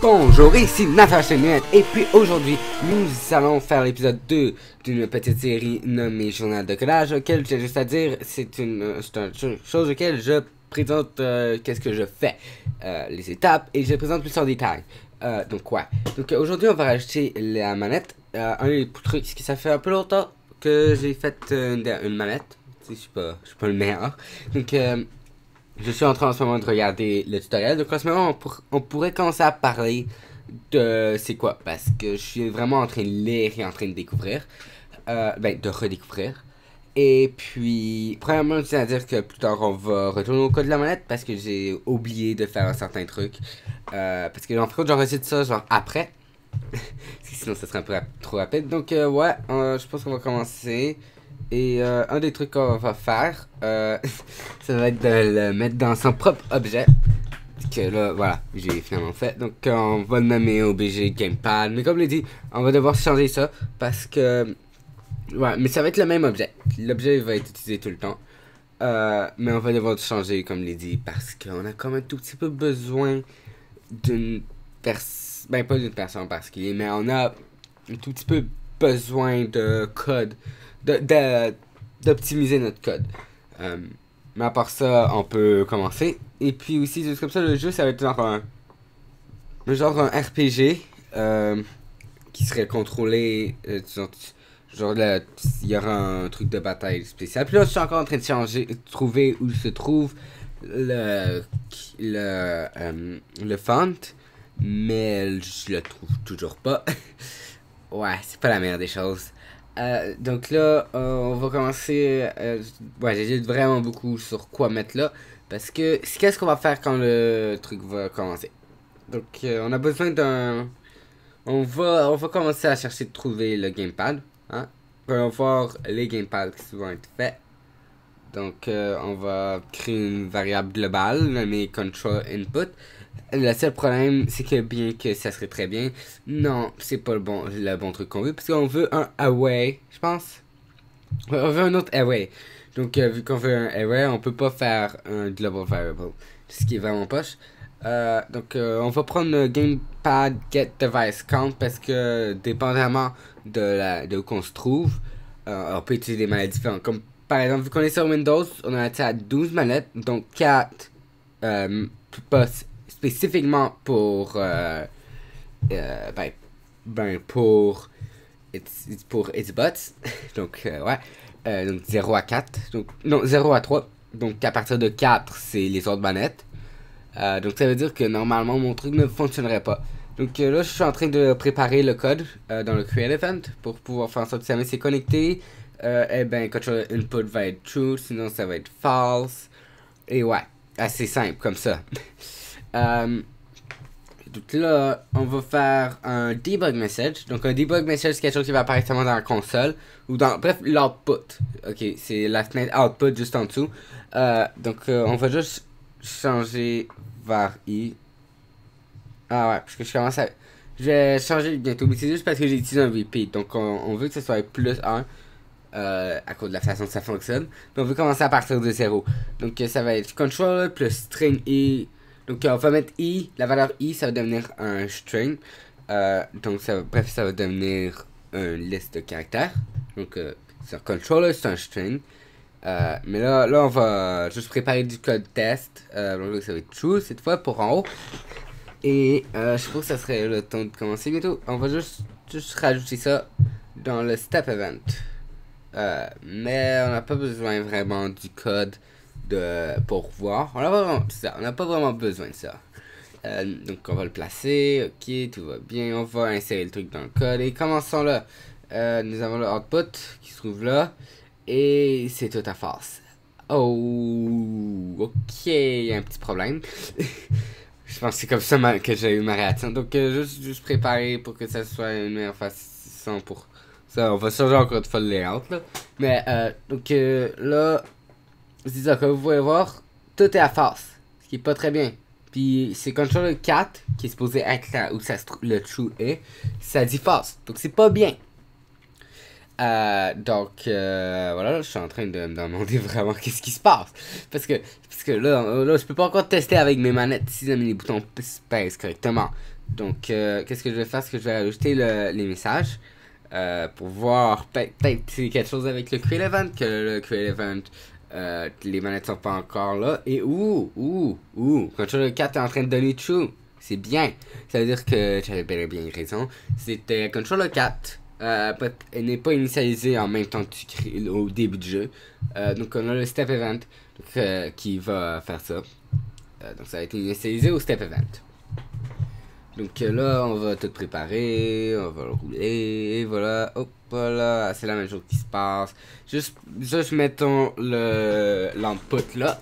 Bonjour, ici Nathan et puis aujourd'hui, nous allons faire l'épisode 2 d'une petite série nommée Journal de collage, auquel j'ai juste à dire, c'est une chose auquel je présente qu'est-ce que je fais, les étapes, et je présente plus en détail. Donc aujourd'hui on va rajouter la manette, un des trucs, qui ça fait un peu longtemps que j'ai fait une manette, je suis pas le meilleur, donc je suis en train en ce moment de regarder le tutoriel, donc en ce moment on pourrait commencer à parler de c'est quoi, parce que je suis vraiment en train de lire et en train de découvrir, de redécouvrir. Et puis, premièrement, je tiens à dire que plus tard on va retourner au code de la manette parce que j'ai oublié de faire un certain truc. Parce que en fait, j'enregistre ça genre après. Sinon, ça serait un peu trop rapide. Donc, je pense qu'on va commencer. Et un des trucs qu'on va faire, ça va être de le mettre dans son propre objet. Que là, voilà, j'ai finalement fait. Donc, on va le nommer OBJ Gamepad. Mais comme je l'ai dit, on va devoir changer ça parce que. Ouais, mais ça va être le même objet. L'objet va être utilisé tout le temps. Mais on va devoir changer, comme je l'ai dit, parce qu'on a quand même un tout petit peu besoin d'une personne. Ben, pas d'une personne en particulier, mais on a un tout petit peu besoin de code. D'optimiser notre code. Mais à part ça, on peut commencer. Et puis aussi, juste comme ça, le jeu, ça va être genre un RPG qui serait contrôlé. Il y aura un truc de bataille spécial. Puis là, je suis encore en train de trouver où se trouve le font. Mais je le trouve toujours pas. Ouais, c'est pas la meilleure des choses. Donc là, on va commencer. J'hésite vraiment beaucoup sur quoi mettre là. Parce que qu'est-ce qu'on va faire quand le truc va commencer. Donc on a besoin d'un. On va commencer à chercher de trouver le gamepad. Hein? On va voir les gamepads qui vont être faits. Donc on va créer une variable globale, nommée control input. Le seul problème, c'est que bien que ça serait très bien, non, c'est pas le bon truc qu'on veut, parce qu'on veut un away, je pense. On veut un autre away. Donc, vu qu'on veut un away, on peut pas faire un global variable, ce qui est vraiment poche. On va prendre le gamepad get device count, parce que dépendamment de où qu'on se trouve, on peut utiliser des manettes différentes. Comme par exemple, vu qu'on est sur Windows, on a accès à 12 manettes, donc 4 spécifiquement pour pour Xbox. Donc donc 0 à 4, donc non 0 à 3, donc à partir de 4 c'est les autres manettes. Donc ça veut dire que normalement mon truc ne fonctionnerait pas. Donc là je suis en train de préparer le code dans le create event pour pouvoir faire en sorte que ça s'est connecté. Control input va être true, sinon ça va être false. Et ouais, assez simple comme ça. Donc là, on va faire un debug message. Donc un debug message, c'est quelque chose qui va apparaître seulement dans la console. Ou dans, bref, l'output. Ok, c'est la fenêtre output juste en dessous. On va juste changer vers I. Ah ouais, parce que je vais changer bientôt. Mais c'est juste parce que j'ai utilisé un repeat. Donc on veut que ce soit plus 1. À cause de la façon que ça fonctionne. Donc on veut commencer à partir de 0. Donc ça va être controller plus string I. Donc on va mettre I, la valeur I, ça va devenir un string. Ça va devenir une liste de caractères. Donc sur controller, c'est un string. Mais là, on va juste préparer du code test. Donc ça va être true cette fois pour en haut. Et je pense que ça serait le temps de commencer bientôt. On va juste rajouter ça dans le step event. Mais on n'a pas besoin vraiment du code pour voir. On n'a pas vraiment besoin de ça. Donc on va le placer. Ok, tout va bien. On va insérer le truc dans le code. Et commençons là. Nous avons le output qui se trouve là. Et c'est tout à face. Oh, ok, il y a un petit problème. Je pense que c'est comme ça que j'ai eu ma réaction. Donc juste préparer pour que ça soit une meilleure façon pour ça. On va changer encore de fois le layout là. Mais là, c'est ça, comme vous pouvez voir, tout est à face, ce qui est pas très bien. Puis c'est control 4 qui est supposé être là où le true est, ça dit face, donc c'est pas bien. Voilà, je suis en train de me demander vraiment qu'est-ce qui se passe. Parce que là, je peux pas encore tester avec mes manettes si jamais les boutons se pèsent correctement. Donc, qu'est-ce que je vais faire? C'est que je vais rajouter les messages pour voir peut-être c'est quelque chose avec le Create Event, que le Create Event, les manettes sont pas encore là. Et Controller 4 est en train de donner true. C'est bien. Ça veut dire que j'avais bien raison. C'était Controller 4. Elle n'est pas initialisée en même temps que tu crées au début du jeu. Donc on a le Step Event qui va faire ça. Donc ça a été initialisé au Step Event. Donc là, on va tout préparer, on va le rouler, et voilà, hop, voilà, c'est la même chose qui se passe. Juste mettons l'output là.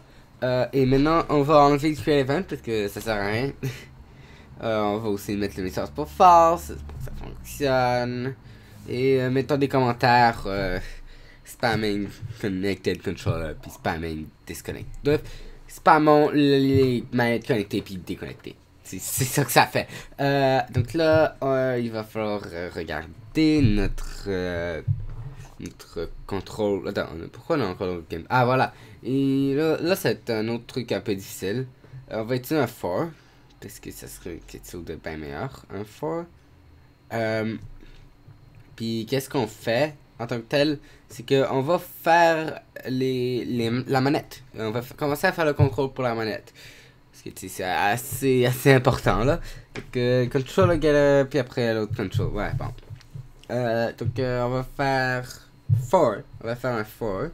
Et maintenant, on va enlever le Create Event parce que ça sert à rien. On va aussi mettre le message pour false, pour que ça fonctionne. Et mettons des commentaires, spamming connected controller, puis spamming disconnect. Bref, spammons les manettes connectées puis déconnectées. C'est ça que ça fait. Donc là, il va falloir regarder notre contrôle. Attends, pourquoi on a encore le game? Ah, voilà. Et là c'est un autre truc un peu difficile. On va utiliser un for. Parce que ça serait quelque chose de bien meilleur. Un for. Puis qu'est-ce qu'on fait en tant que tel? C'est qu'on va faire la manette. On va commencer à faire le contrôle pour la manette. Parce que c'est assez important là. Donc control get puis après l'autre control. Ouais, bon. Donc on va faire for. On va faire un for.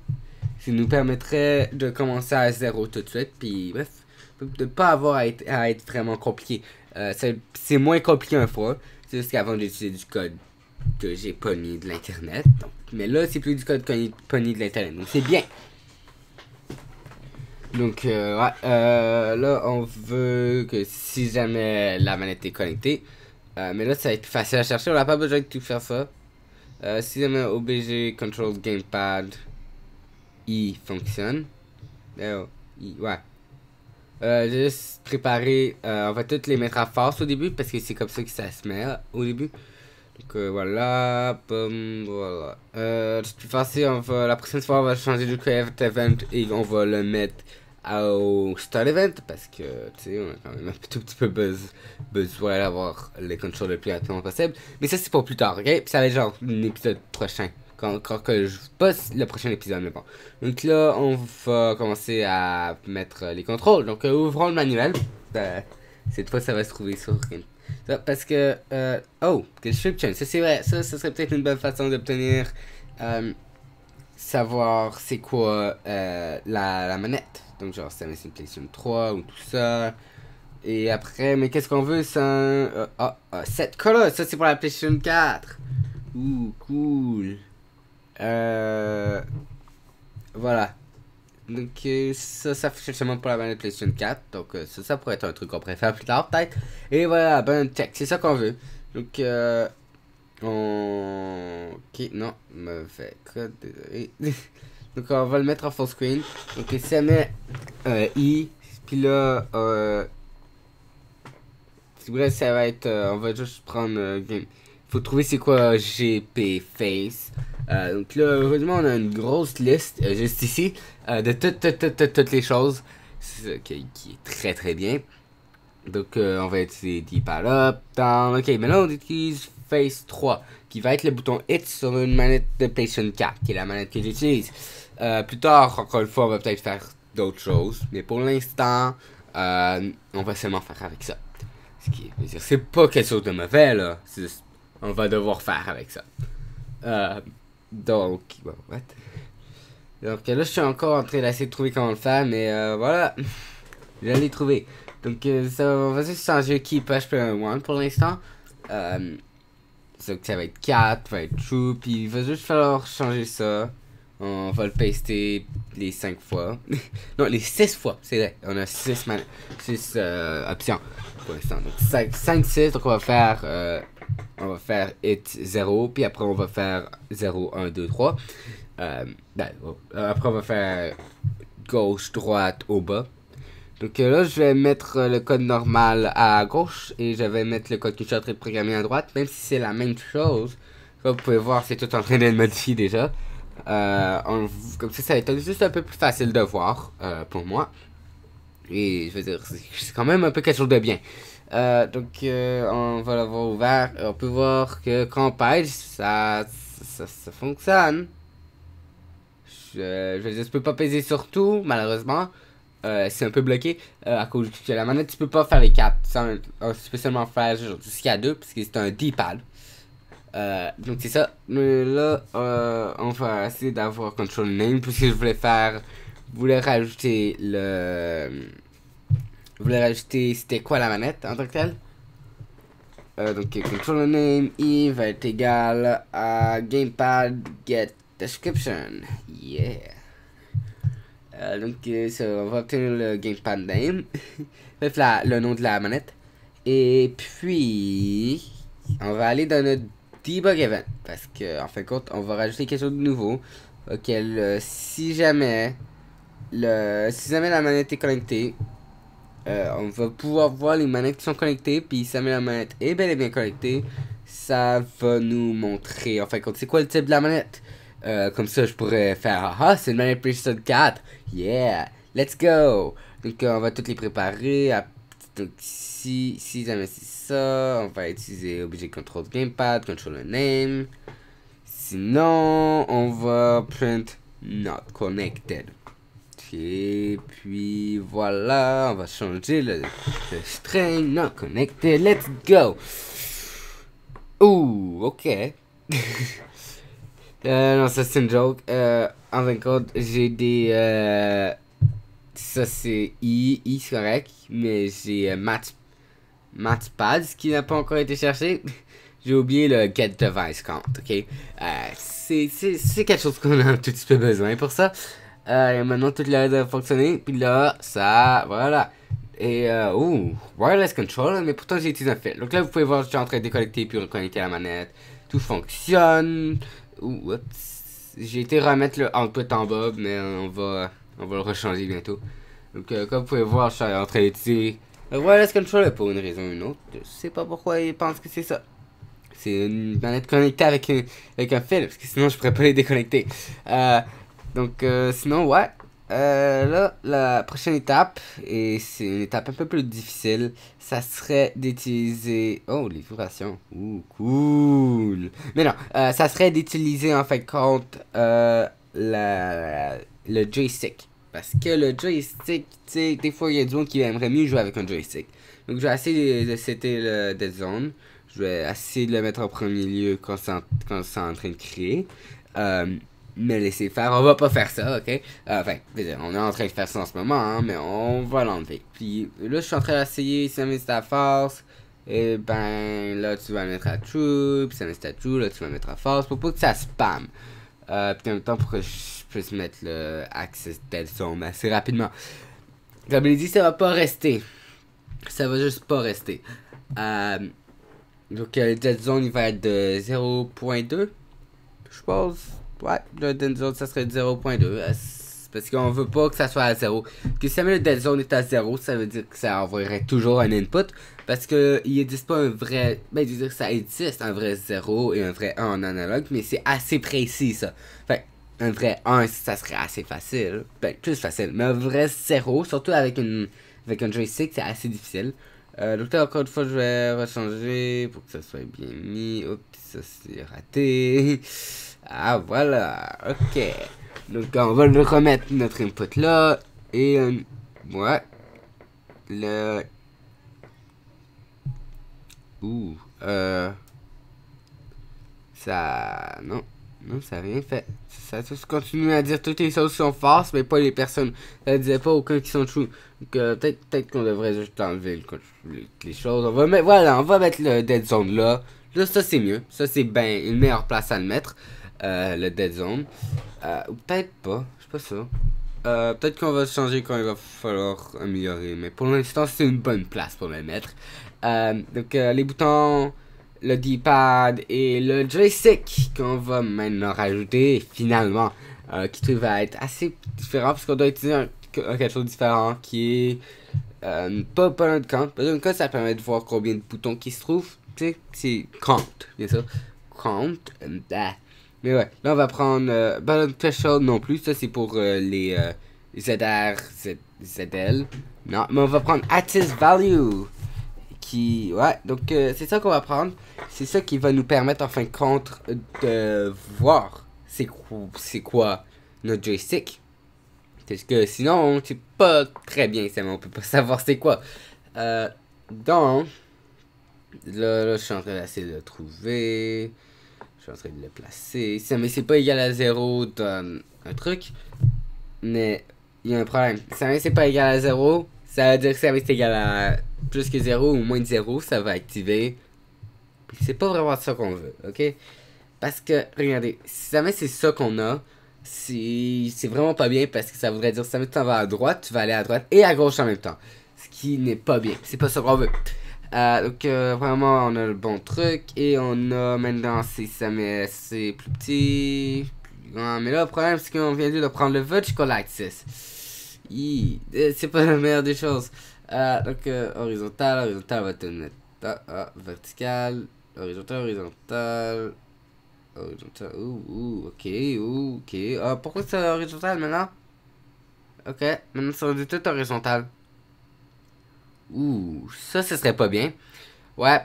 Ce qui nous permettrait de commencer à 0 tout de suite. Puis bref, de pas avoir à être vraiment compliqué. C'est moins compliqué un for. C'est juste qu'avant j'utilisais du code que j'ai pogné de l'internet. Mais là c'est plus du code pogné de l'internet. Donc c'est bien. Donc, ouais, là, on veut que si jamais la manette est connectée, mais là, ça va être plus facile à chercher, on n'a pas besoin de tout faire ça. Si jamais OBG Control Gamepad I fonctionne, ouais. J'ai juste préparé, on va toutes les mettre à force au début, parce que c'est comme ça que ça se met au début. Donc voilà, boum, voilà. De toute façon, la prochaine fois, on va changer de Create Event et on va le mettre au Start Event parce que, tu sais, on a quand même un tout petit peu besoin d'avoir les contrôles le plus rapidement possible. Mais ça, c'est pour plus tard, ok? Puis ça va être genre l'épisode prochain. Quand que pas le prochain épisode, mais bon. Donc là, on va commencer à mettre les contrôles. Donc, ouvrons le manuel. Cette fois, ça va se trouver sur parce que, description, ça c'est vrai, ça serait peut-être une bonne façon d'obtenir, savoir c'est quoi la manette. Donc genre, c'est une PlayStation 3 ou tout ça. Et après, mais qu'est-ce qu'on veut, c'est un set color, ça c'est pour la PlayStation 4. Cool. Voilà. Donc ça fonctionne seulement pour la manette PlayStation 4. Donc ça pourrait être un truc qu'on pourrait faire plus tard peut-être. Et voilà, ben check, c'est ça qu'on veut. Donc ok, non, mauvais code, désolé. Donc on va le mettre en full screen. Donc ça met I. Puis là, bref, ça va être, on va juste prendre game. Faut trouver c'est quoi GP Face. Donc là, heureusement, on a une grosse liste juste ici de toutes les choses qui est très très bien. Donc on va utiliser D-pad up, down. Ok, maintenant on utilise Face 3 qui va être le bouton Hit sur une manette de PlayStation 4 qui est la manette que j'utilise. Plus tard, encore une fois, on va peut-être faire d'autres choses. Mais pour l'instant, on va seulement faire avec ça. Ce qui veut dire, c'est pas quelque chose de mauvais là. C'est juste, on va devoir faire avec ça. Donc, bon, what? Donc là, je suis encore en train d'essayer de trouver comment le faire, mais voilà, je l'ai trouvé. Donc, on va juste changer Keep HP1 pour l'instant. Ça va être 4, va être True, puis il va juste falloir changer ça. On va le paster les 5 fois. Non, les 6 fois, c'est vrai. On a 6 options pour l'instant. Donc 5, 6, donc on va faire hit 0, puis après on va faire 0, 1, 2, 3. Après on va faire gauche, droite, au bas. Donc là je vais mettre le code normal à gauche et je vais mettre le code que je suis en train de programmer à droite, même si c'est la même chose. Comme vous pouvez voir, c'est tout en train d'être modifié déjà. Comme ça va être juste un peu plus facile de voir pour moi. Et je veux dire, c'est quand même un peu quelque chose de bien. On va l'avoir ouvert. On peut voir que quand on pêche, ça fonctionne. Je veux dire, tu peux pas peser sur tout, malheureusement. C'est un peu bloqué à cause que la manette, tu peux pas faire les 4. Tu peux seulement faire jusqu'à 2 parce que c'est un D-pad. Donc c'est ça. Mais là, on va essayer d'avoir control name puisque je voulais rajouter c'était quoi la manette en tant que telle. Donc control name i va être égal à gamepad get description. Yeah. On va obtenir le gamepad name. Bref, le nom de la manette. Et puis, on va aller dans notre debug event. Parce que, en fin de compte, on va rajouter quelque chose de nouveau. Auquel, si jamais la manette est connectée, on va pouvoir voir les manettes qui sont connectées. Puis, si jamais la manette est bel et bien connectée, ça va nous montrer, en fin de compte, c'est quoi le type de la manette. Comme ça, je pourrais faire ah, c'est une manette PlayStation 4. Yeah, let's go. Donc, on va toutes les préparer. Donc, si jamais c'est ça, on va utiliser Object Control Gamepad, Controller Name. Sinon, on va print Not Connected. Et puis voilà, on va changer le string Not Connected. Let's go. Ouh, ok. Non, ça c'est une joke. En fin de compte, j'ai des. Ça c'est I c'est correct. Mais j'ai Matchpads qui n'a pas encore été cherché. J'ai oublié le Get Device Count, ok? C'est quelque chose qu'on a un tout petit peu besoin pour ça. Et maintenant, tout l'air de fonctionner. Puis là, ça. Voilà. Et, wireless control, mais pourtant j'ai utilisé un fil. Donc là, vous pouvez voir, je suis en train de déconnecter puis reconnecter la manette. Tout fonctionne. Oups. J'ai été remettre le output en bas, mais on va le rechanger bientôt. Donc, comme vous pouvez voir, je suis en train d'utiliser le wireless controller pour une raison ou une autre. Je sais pas pourquoi ils pensent que c'est ça. C'est une manette connectée avec un fil, parce que sinon je pourrais pas les déconnecter. Sinon, ouais. Là, la prochaine étape, et c'est une étape un peu plus difficile, ça serait d'utiliser... Oh, les vibrations. Ouh, cool. Mais non, ça serait d'utiliser en fin de compte le joystick. Parce que le joystick, tu sais, des fois, il y a du monde qui aimerait mieux jouer avec un joystick. Donc, je vais essayer de setter le dead zone. Je vais essayer de le mettre en premier lieu quand c'est en train de créer. Mais laisser faire, on va pas faire ça, ok? Enfin, on est en train de faire ça en ce moment, hein, mais on va l'enlever. Puis là, je suis en train d'essayer, si ça met à force, et ben là, tu vas le mettre à true, puis ça met à true, là, tu vas le mettre à force, pour pas que ça spam. Puis en même temps, pour que je puisse mettre le access dead zone assez rapidement. Comme je l'ai dit, ça va pas rester. Ça va juste pas rester. Donc, le dead zone, il va être de 0.2, je pense. Ouais, le dead zone, ça serait 0.2. Parce qu'on veut pas que ça soit à 0. Que si jamais le dead zone est à 0, ça veut dire que ça envoierait toujours un input. Parce que il n'existe pas un vrai. Ben, je veux dire, ça existe un vrai 0 et un vrai 1 en analogue, mais c'est assez précis ça. Fait un vrai 1, ça serait assez facile. Ben, plus facile. Mais un vrai 0, surtout avec un joystick, c'est assez difficile. Donc là, encore une fois, je vais rechanger pour que ça soit bien mis. Oups, ça c'est raté. Ah, voilà. Ok. Donc, on va le remettre notre input là. Et, ouais. Ça... Non. Non, ça n'a rien fait. Ça continue à dire toutes les choses sont fausses, mais pas les personnes. Ça disait pas aucun qui sont true. Donc, peut-être qu'on devrait juste enlever les choses. On va mettre le dead zone là. Là, ça c'est mieux. Ça c'est bien une meilleure place à le mettre. Le dead zone. Ou peut-être pas. Je suis pas sûr. Peut-être qu'on va changer quand il va falloir améliorer. Mais pour l'instant, c'est une bonne place pour le mettre. Les boutons, le D-pad et le joystick qu'on va maintenant rajouter finalement. Qui va être assez différent parce qu'on doit utiliser quelque chose de différent qui est pas notre compte. Notre compte, ça permet de voir combien de boutons qui se trouvent. Tu sais, c'est count, bien sûr. Count. Mais ouais, là on va prendre Button Threshold non plus, ça c'est pour les ZR, ZL. Non, mais on va prendre Active Value, Ouais, donc c'est ça qu'on va prendre. C'est ça qui va nous permettre en fin de compte de voir c'est quoi notre joystick. Parce que sinon, c'est pas très bien, ça, mais on peut pas savoir c'est quoi. Donc, là, je suis en train d'essayer de le trouver. Je suis en train de le placer. Ça, mais c'est pas égal à 0 donne un truc. Mais il y a un problème. Si c'est pas égal à 0, ça veut dire que ça va être égal à plus que 0 ou moins de 0, ça va activer. Puis c'est pas vraiment ça qu'on veut, ok? Parce que, regardez, si jamais c'est ça qu'on a, c'est vraiment pas bien parce que ça voudrait dire que si jamais tu t'en vas à droite, tu vas aller à droite et à gauche en même temps. Ce qui n'est pas bien. C'est pas ça qu'on veut. Donc, vraiment, on a le bon truc. Et on a maintenant, si jamais c'est plus petit, plus grand. Mais là, le problème, c'est qu'on vient de prendre le vertical axis. C'est pas la meilleure des choses. Donc, horizontal, on va te mettre. Vertical, horizontal. Horizontal, ok. Pourquoi c'est horizontal maintenant? Ok, maintenant c'est rendu tout horizontal. Ça, ce serait pas bien. Ouais.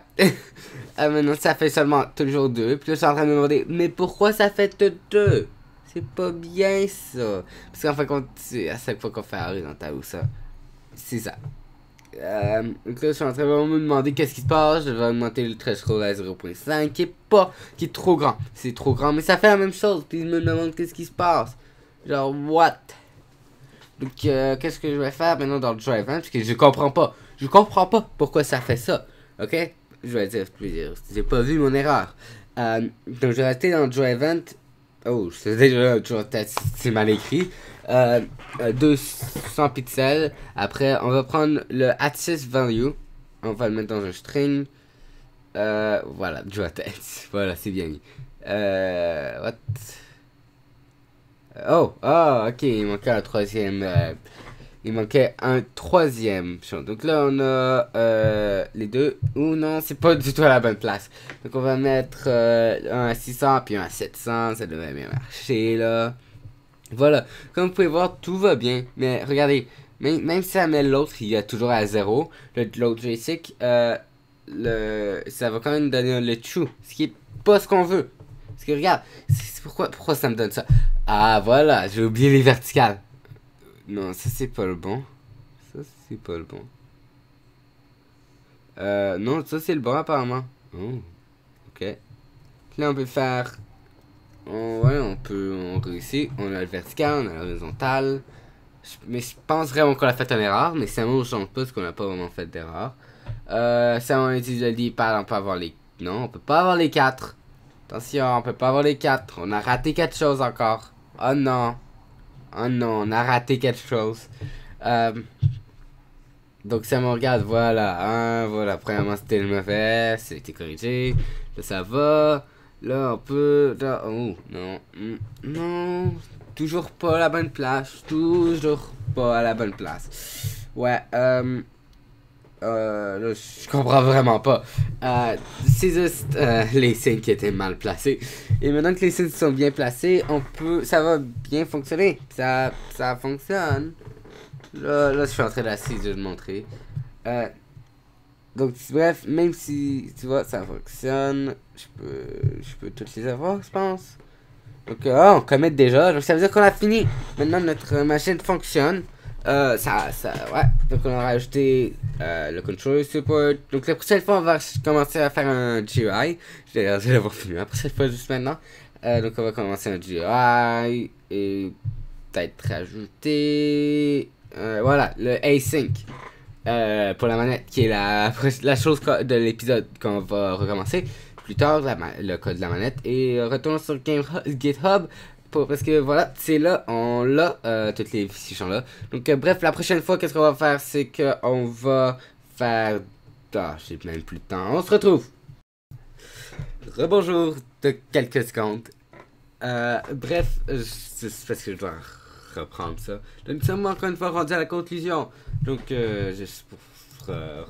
Maintenant, ça fait seulement toujours 2. Puis là, je suis en train de me demander, mais pourquoi ça fait tout 2? C'est pas bien ça. Parce qu'en fait, c'est à chaque fois qu'on fait horizontal ou ça, c'est ça. Donc là, je suis en train de me demander qu'est-ce qui se passe. Je vais augmenter le threshold à 0.5 qui est trop grand. C'est trop grand, mais ça fait la même chose. Puis je me demande qu'est-ce qui se passe. Genre, what? Donc, qu'est-ce que je vais faire maintenant dans le drive? Parce que je comprends pas. Je comprends pas pourquoi ça fait ça. Ok? Je vais dire, j'ai pas vu mon erreur. Donc, je vais rester dans le drive event. Oh, c'est déjà c'est mal écrit. 200 pixels. Après, on va prendre le access value. On va le mettre dans un string. Voilà, draw text. Voilà, c'est bien mis. What? Ok, il manquait un troisième. Il manquait un troisième champ. Donc là, on a les deux. Ou non, c'est pas du tout à la bonne place. Donc on va mettre un à 600 puis un à 700. Ça devrait bien marcher là. Voilà. Comme vous pouvez voir, tout va bien. Mais regardez, même si ça met l'autre, il y a toujours à 0. L'autre joystick, ça va quand même donner le true. Ce qui est pas ce qu'on veut. Parce que regarde, pourquoi ça me donne ça? Ah voilà, j'ai oublié les verticales. Non, ça c'est pas le bon. Ça c'est pas le bon. Non, ça c'est le bon apparemment. Oh, ok. Là on peut faire. Ouais, on réussit. On a le vertical, on a l'horizontal. Mais je pense vraiment qu'on a fait une erreur. Mais ça me change pas parce qu'on n'a pas vraiment fait d'erreur. Ça on a dit par on peut avoir les. Non, on peut pas avoir les 4. Attention, on peut pas avoir les 4. On a raté quelque chose encore. Oh non. Oh non, on a raté quelque chose. Donc ça me regarde, voilà. Voilà, premièrement c'était le mauvais, c'était corrigé. Là ça va. Là on peut. Là, oh, non. Non. Toujours pas à la bonne place. Toujours pas à la bonne place. Ouais, là, je comprends vraiment pas. C'est juste les signes qui étaient mal placés. Et maintenant que les signes sont bien placés, ça va bien fonctionner. Ça fonctionne. Là, je suis en train d'essayer de le montrer. Donc, bref, même si, tu vois, ça fonctionne, je peux toutes les avoir, je pense. Donc, on commit déjà. Donc, ça veut dire qu'on a fini. Maintenant, notre machine fonctionne. Ouais. Donc, on a rajouté le control support. Donc, la prochaine fois, on va commencer à faire un GUI. Je vais l'avoir fini la prochaine fois, juste maintenant. Donc, on va commencer un GUI. Et peut-être rajouter. Voilà, le async. Pour la manette, qui est la chose de l'épisode qu'on va recommencer plus tard, le code de la manette. Et retournons sur GitHub. Parce que voilà, c'est là, on l'a, toutes les fichiers là. Donc, bref, la prochaine fois, qu'est-ce qu'on va faire? C'est qu'on va faire. Ah, j'ai même plus de temps. On se retrouve! Rebonjour de quelques secondes. Bref, c'est parce que je dois reprendre ça. Donc, nous sommes encore une fois rendus à la conclusion. Donc, juste pour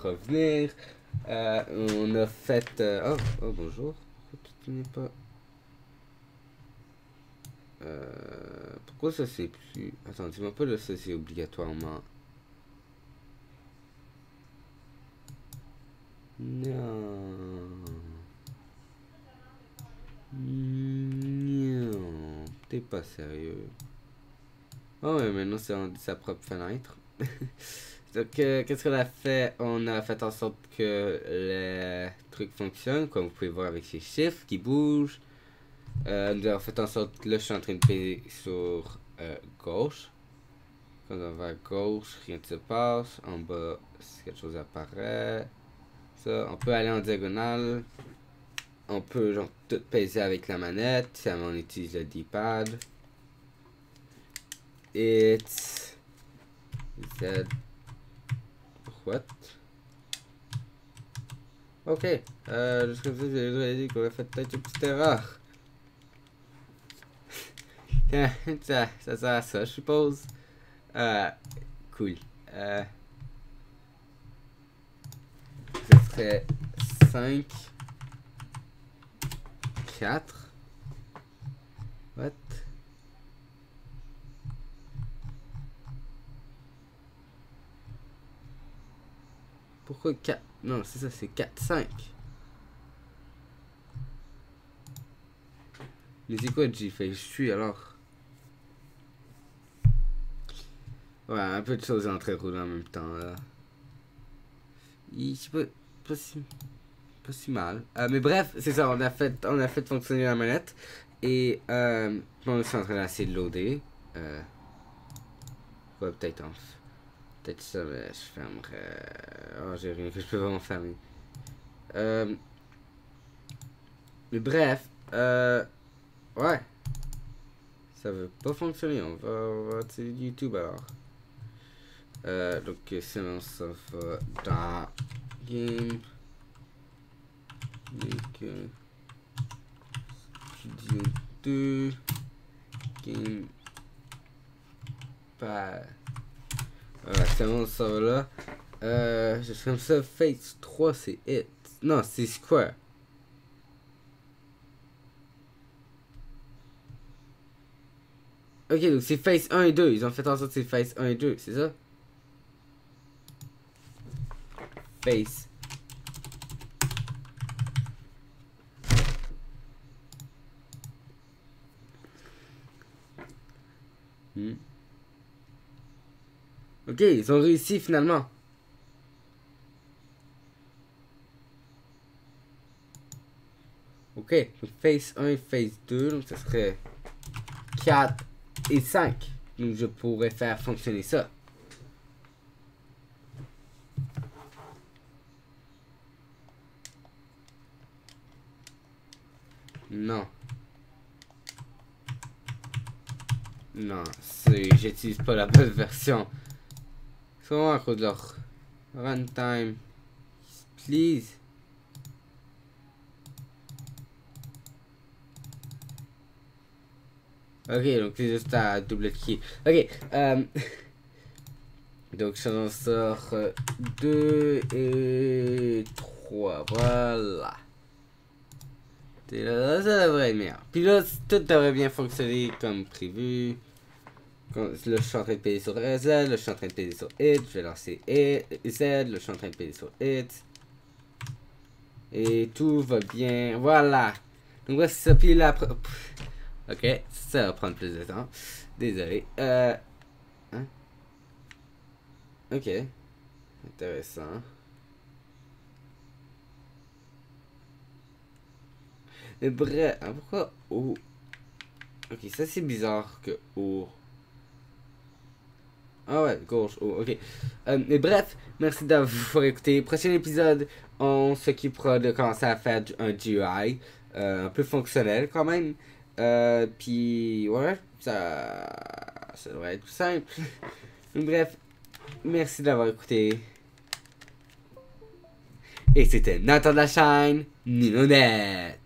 revenir, on a fait. Bonjour. Pourquoi tu n'es pas. Pourquoi ça c'est plus. Attends, dis-moi pas là, ça c'est obligatoirement. Non. Non. T'es pas sérieux. Oh ouais, maintenant c'est rendu sa propre fenêtre. Donc, qu'est-ce qu'on a fait? On a fait en sorte que le truc fonctionne, comme vous pouvez voir avec ces chiffres qui bougent. Nous avons fait en sorte que là, je suis en train de payer sur gauche. Quand on va à gauche, rien ne se passe. En bas, quelque chose apparaît. Ça, on peut aller en diagonale. On peut genre tout peser avec la manette. Si on utilise le D-pad. It's Z. What? Ok. Juste comme ça, j'ai dit qu'on a fait peut-être une petite erreur. ça sert à ça, je suppose. Cool. Ce serait 5, 4. What? Pourquoi 4? Non, c'est ça, c'est 4, 5. Mais c'est quoi j'ai fait? Je suis alors. Ouais, un peu de choses entreroulées en même temps là. C'est pas si mal. Mais bref, c'est ça, on a fait fonctionner la manette. Et on est en train d'essayer de loader. Ouais, peut-être ça, mais je fermerai. Oh, j'ai rien que je peux vraiment fermer. Mais bref, ouais. Ça veut pas fonctionner, on va utiliser YouTube alors. Donc sinon ça va dans Game Studio 2 Game Pad. Voilà, c'est bon, ça va là. Je suis comme ça, Face 3 c'est It. Non, c'est Square. Ok, donc c'est Face 1 et 2. Ils ont fait en sorte que c'est Face 1 et 2, c'est ça? Face. Ok, ils ont réussi finalement. Ok, donc Face 1 et Face 2, donc ça serait 4 et 5. Donc je pourrais faire fonctionner ça. Non. Non, j'utilise pas la bonne version. C'est vraiment à cause de leur runtime. Please. Ok, donc c'est juste à double-cliquer. Ok, donc j'en sors 2 et 3. Voilà. Là, ça devrait être meilleur. Puis là, tout devrait bien fonctionner comme prévu. Là, je suis en train de payer sur Z, là, je suis en train de payer sur It. Je vais lancer Z, là, je suis en train de payer sur It. Et tout va bien. Voilà. Donc, voici ça. Puis là, ok, ça va prendre plus de temps. Désolé. Hein? Ok. Intéressant. Mais bref, pourquoi O? Ok, ça c'est bizarre que O. Ah ouais, gauche, O, ok. Mais bref, merci d'avoir écouté. Prochain épisode, on s'occupera de commencer à faire un GUI. Un peu fonctionnel quand même. Puis, ouais, ça devrait être tout simple. Bref, merci d'avoir écouté. Et c'était Nathan de la chaîne Ninonet.